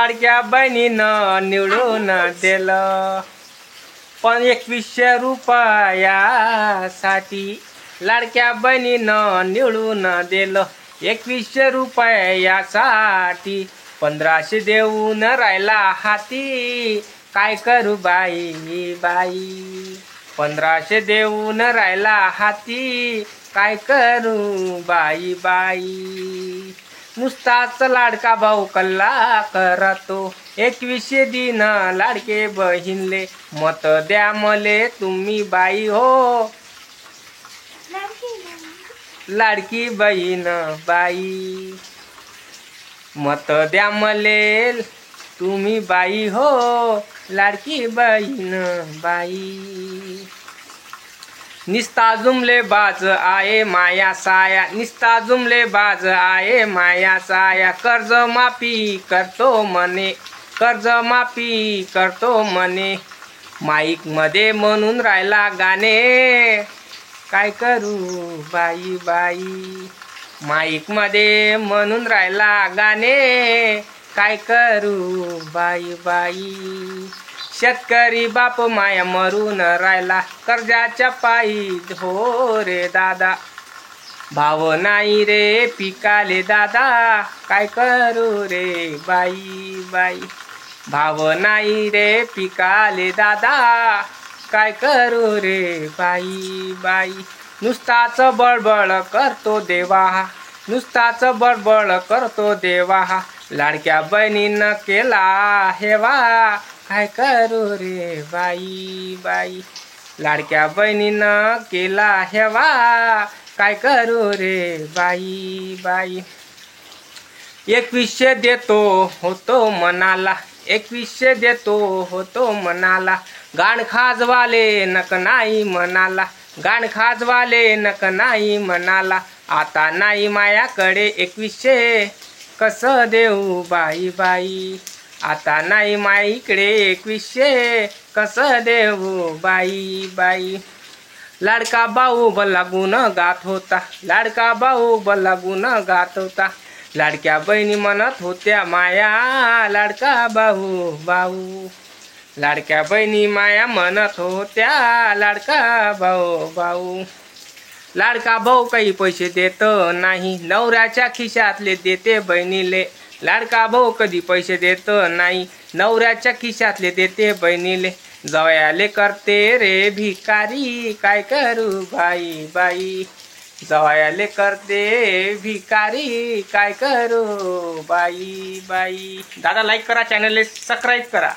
लाडक्या बहिणीनं निवडून दिलं, पण 2100 रुपयासाठी लाडक्या बहिणीनं निवडून दिलं. 2100 रुपयासाठी 1500 देऊन राहिला हाती. काय करू बाई बाई, 1500 देऊन राहिला हाती. काय करू बाई बाई. नुसताच लाडका भाऊ कल्ला करतो. 2100 दिन लाडके बहिणले, मत द्या मले तुम्ही बाई हो. लाडकी बहीण बाई, मत द्या मले तुम्ही बाई हो. लाडकी बहीण बाई. निस्ता जुमले बाज आहे माया साया, निस्ता जुमले बाज आहे माया साया. कर्ज माफी करतो म्हणे, कर्ज माफी करतो म्हणे. माईक मध्ये म्हणून राहिला गाणे. काय करू बाई बाई, माईक मध्ये म्हणून राहिला गाणे. काय करू बाई बाई. शेतकरी बाप माया मरून राहिला कर्जाच्या पायी हो रे दादा. भाव नाही रे पिकाले दादा. काय करू रे बाई बाई. भाव नाही रे पिकाले दादा. काय करू रे बाई बाई. नुसताच बळबळ करतो देवा, नुसताच बळबळ करतो देवा. लाडक्या बहिणीनं केला हेवा. काय करू रे बाई बाई. लाडक्या बहिणीनं केला हेवा. काय करू रे बाई बाई. 2100 देतो होतो मनाला, 2100 देतो होतो मनाला. गाण खाजवाले नक नाही मनाला, गाण खाजवाले नक नाही मनाला. आता नाही मायाकडे 2100, कसं देऊ बाई बाई. आता नाही माईकडे 2100, कसं देऊ बाई बाई. लाडका भाऊ भला गुण गात होता, लाडका भाऊ भला गुण गात होता. लाडक्या बहिणी म्हणत होत्या माया, लाडका भाऊ भाऊ. लाडक्या बहिणी माया म्हणत होत्या, लाडका भाऊ भाऊ. लाडका भाऊ काही पैसे देत नाही, नवऱ्याच्या खिशातले देते बहिणीले. लाडका भाऊ कधी पैसे देत नाही, नवऱ्याच्या खिशातले देते बहिणीले. जवयाले करते रे भिकारी. काय करू बाई बाई. जवयाले करते भिकारी. काय करू बाई बाई. दादा लाईक करा, चॅनलला सबस्क्राईब करा.